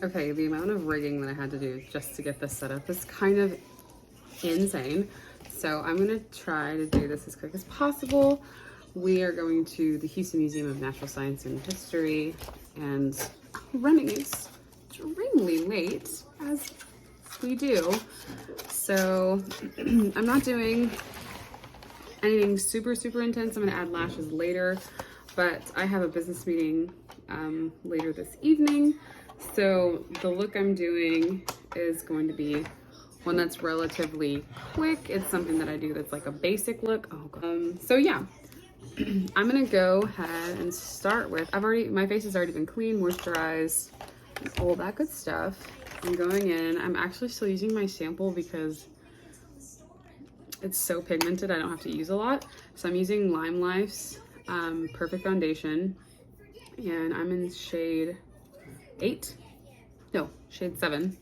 Okay, the amount of rigging that I had to do just to get this set up is kind of insane. So I'm gonna try to do this as quick as possible. We are going to the Houston Museum of Natural Science and History and running extremely late, as we do. So I'm not doing anything super intense. I'm gonna add lashes later, but I have a business meeting later this evening. So the look I'm doing is going to be one that's relatively quick. It's something that I do that's like a basic look. So yeah, I'm gonna go ahead and start with, my face has already been clean, moisturized, all that good stuff. I'm going in. I'm actually still using my sample because it's so pigmented, I don't have to use a lot. So I'm using Lime Life's Perfect Foundation, and I'm in shade 7.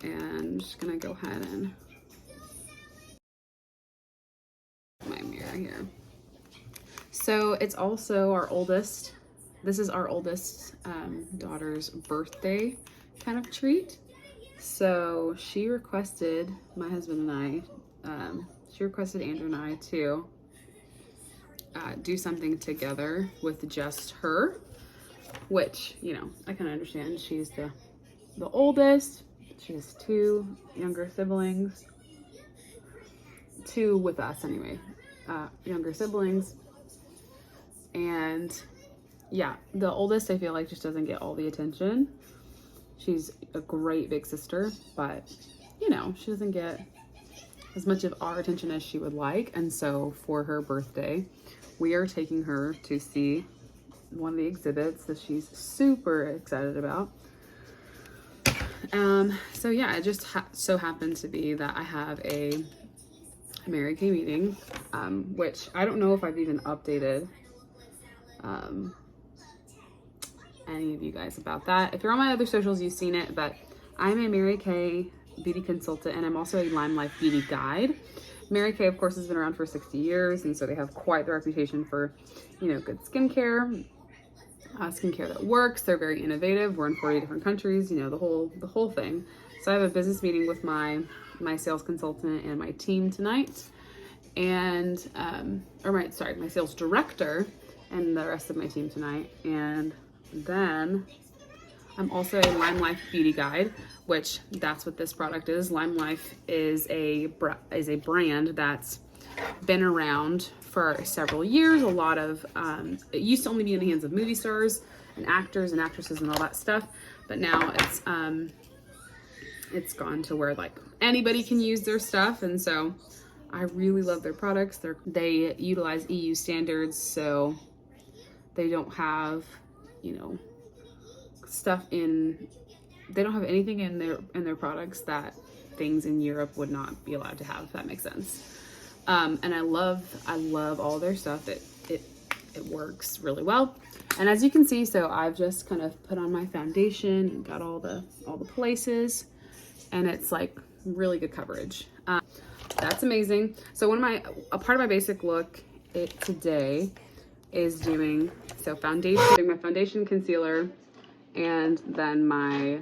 And I'm just gonna go ahead and my mirror here. So it's also our oldest, this is our oldest daughter's birthday kind of treat. So she requested, my husband and I, she requested Andrew and I to do something together with just her, which, you know, I can understand. She's the oldest. She has 2 younger siblings. 2 with us anyway, younger siblings. And yeah, the oldest I feel like just doesn't get all the attention. She's a great big sister, but you know, she doesn't get as much of our attention as she would like. And so for her birthday, we are taking her to see one of the exhibits that she's super excited about. So yeah, it just so happened to be that I have a Mary Kay meeting, which I don't know if I've even updated any of you guys about that. If you're on my other socials, you've seen it, but I'm a Mary Kay beauty consultant, and I'm also a Lime Life beauty guide. Mary Kay, of course, has been around for 60 years, and so they have quite the reputation for, you know, good skincare. Skincare that works. They're very innovative. We're in 40 different countries, you know, the whole thing. So I have a business meeting with my sales consultant and my team tonight, and my sales director and the rest of my team tonight. And then I'm also a Lime Life beauty guide, which that's what this product is. Lime Life is a brand that's been around for several years. A lot of it used to only be in the hands of movie stars and actors and actresses and all that stuff, but now it's gone to where like anybody can use their stuff. And so I really love their products. They utilize EU standards, so they don't have, you know, they don't have anything in their products that things in Europe would not be allowed to have, if that makes sense. And I love all their stuff. It works really well. And as you can see, so I've just kind of put on my foundation and got all the places, and it's like really good coverage. That's amazing. So a part of my basic look today is doing my foundation, concealer, and then my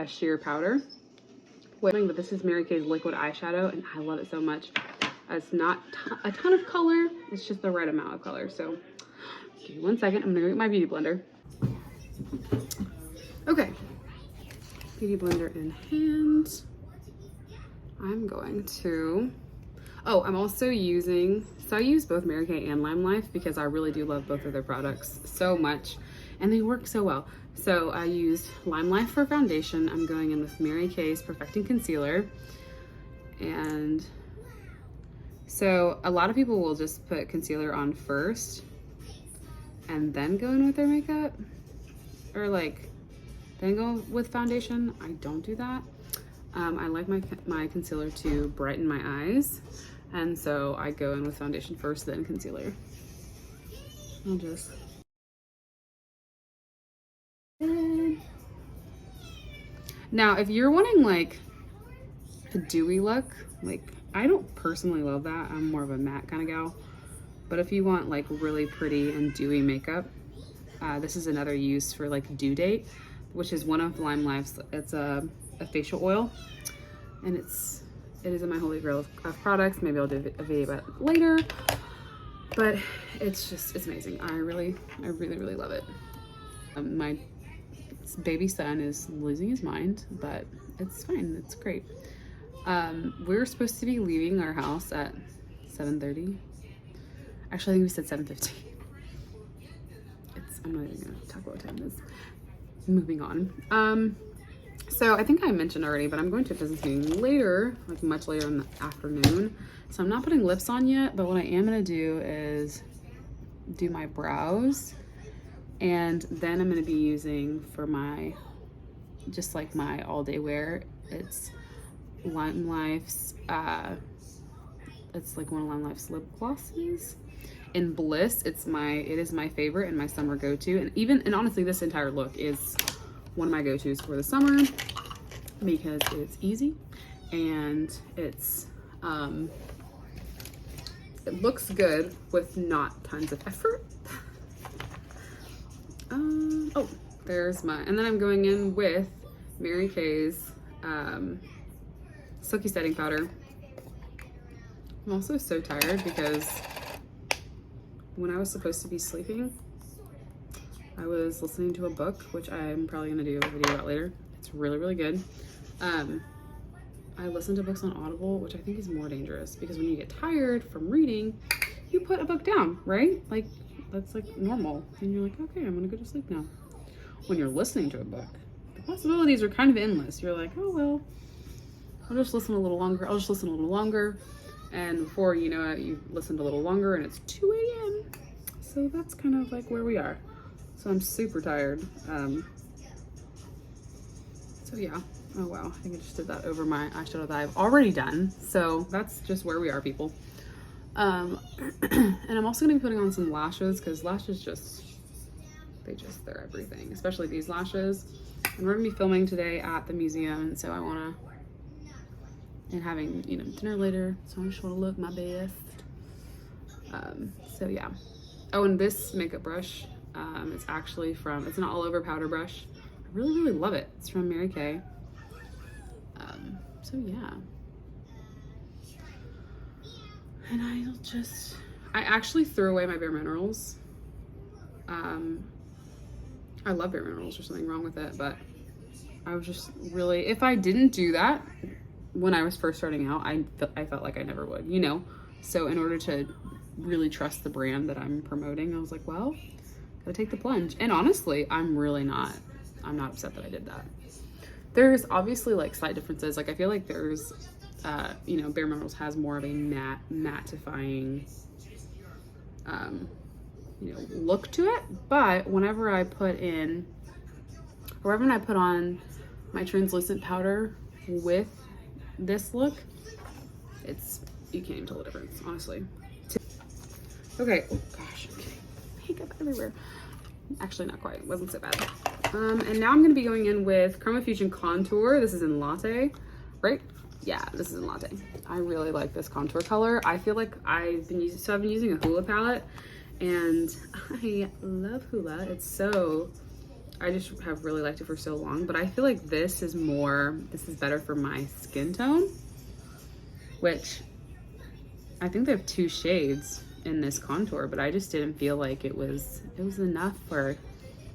sheer powder. But this is Mary Kay's liquid eyeshadow, and I love it so much. It's not a ton of color, it's just the right amount of color. So give me 1 second, I'm gonna go get my beauty blender. Okay, beauty blender in hand. I'm going to, I'm also using, so I use both Mary Kay and Lime Life because I really do love both of their products so much, and they work so well. So I used Lime Life for foundation. I'm going in with Mary Kay's Perfecting Concealer. And so a lot of people will just put concealer on first and then go in with their makeup, or like then go with foundation. I don't do that. I like my concealer to brighten my eyes, and so I go in with foundation first, then concealer. I'll just now, if you're wanting like a dewy look, like I don't personally love that. I'm more of a matte kind of gal. But if you want like really pretty and dewy makeup, this is another use for like due date. which is one of Lime Life's. It's a facial oil, and it is in my holy grail of products. Maybe I'll do a video about it later, but it's amazing. I really love it. My baby son is losing his mind, but it's fine. It's great. We're supposed to be leaving our house at 7:30. Actually, I think we said 7:15. I'm not even gonna talk about what time it is. Moving on. So I think I mentioned already, but I'm going to a business meeting later, like much later in the afternoon. So I'm not putting lips on yet, but what I am gonna do is do my brows, and then I'm gonna be using for my, just like my all day wear, it's Lime Life's, it's like one of Lime Life's lip glosses. In Bliss, it is my favorite and my summer go-to, and honestly, this entire look is one of my go-tos for the summer because it's easy and it looks good with not tons of effort. Oh, there's and then I'm going in with Mary Kay's Silky Setting Powder. I'm also so tired because when I was supposed to be sleeping, I was listening to a book, which I'm probably gonna do a video about later. It's really good. I listen to books on Audible, which I think is more dangerous because when you get tired from reading, you put a book down, right? Like, that's like normal. And you're like, okay, I'm gonna go to sleep now. When you're listening to a book, the possibilities are kind of endless. You're like, oh, well, I'll just listen a little longer. I'll just listen a little longer. And before you know it, you've listened a little longer and it's 2 a.m. So that's kind of like where we are. So I'm super tired. So yeah. Oh wow, I think I just did that over my eyeshadow that I've already done. So that's just where we are, people. And I'm also gonna be putting on some lashes because lashes they're everything, especially these lashes. And we're gonna be filming today at the museum, and so I wanna, and having, you know, dinner later, so I just want to look my best. So yeah. Oh, and this makeup brush, it's actually it's an all over powder brush. I really love it. It's from Mary Kay. So yeah. And I actually threw away my Bare Minerals. I love Bare Minerals, there's something wrong with it, but I was just really, if I didn't do that when I was first starting out, I felt like I never would, you know? So in order to really trust the brand that I'm promoting, I was like, well, gotta take the plunge. And honestly, I'm not upset that I did that. There's obviously like slight differences. Like I feel like there's, you know, Bare Minerals has more of a mattifying, you know, look to it. But whenever I put on my translucent powder with this look, you can't even tell the difference, honestly. Okay, oh gosh, okay. Makeup everywhere. Actually, not quite, it wasn't so bad. And now I'm gonna be going in with Chromafusion Contour. This is in Latte, right? Yeah, this is in Latte. I really like this contour color. I feel like I've been using a Hoola palette, and I love Hoola. I just have really liked it for so long, but I feel like this is better for my skin tone, which I think they have 2 shades in this contour, but I just didn't feel like it was enough for,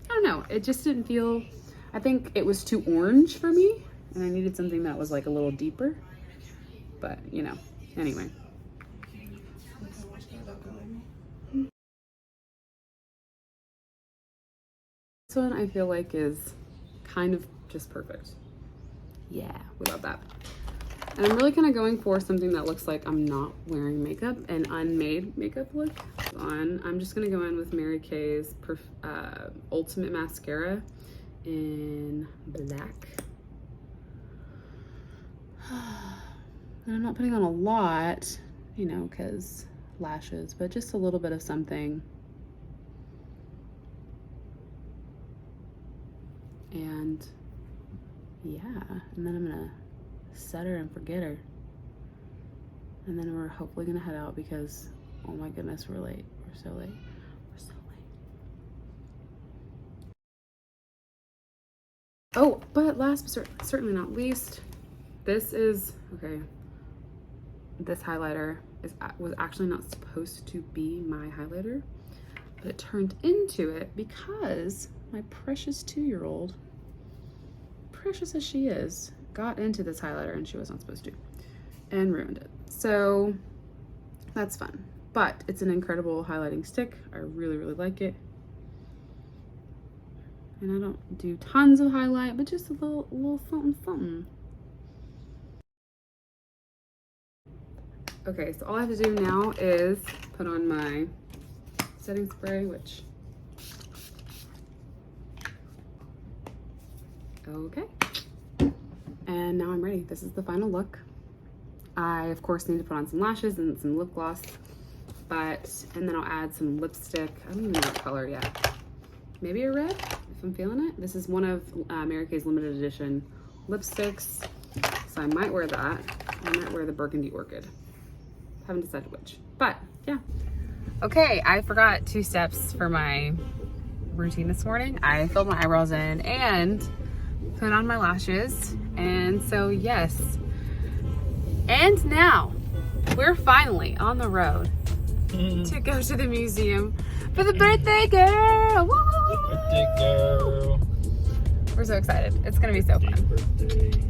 I don't know, it just didn't feel, I think it was too orange for me, and I needed something that was like a little deeper, but you know, anyway. This one I feel like is kind of just perfect. Yeah, we love that. And I'm really kind of going for something that looks like I'm not wearing makeup, an unmade makeup look. I'm just gonna go in with Mary Kay's Ultimate Mascara in black. And I'm not putting on a lot, you know, because lashes, but just a little bit of something. And yeah, and then I'm gonna set her and forget her. And then we're hopefully gonna head out because, oh my goodness, we're late. We're so late. Oh, but last but certainly not least, this is, okay, this highlighter was actually not supposed to be my highlighter, but it turned into it because my precious 2-year-old, precious as she is, got into this highlighter and she was not supposed to and ruined it. So that's fun, but it's an incredible highlighting stick. I really, really like it. And I don't do tons of highlight, but just a little something, something. Okay, so all I have to do now is put on my setting spray, which, okay. And now I'm ready. This is the final look. I, of course, need to put on some lashes and some lip gloss, and then I'll add some lipstick. I don't even know what color yet. Maybe a red, if I'm feeling it. This is one of Mary Kay's limited edition lipsticks, so I might wear that. I might wear the Burgundy Orchid. Haven't decided which, but yeah. Okay, I forgot 2 steps for my routine this morning. I filled my eyebrows in and put on my lashes, and so yes. And now we're finally on the road to go to the museum for the birthday girl. Woo! Birthday girl. We're so excited. It's gonna be so fun. Birthday.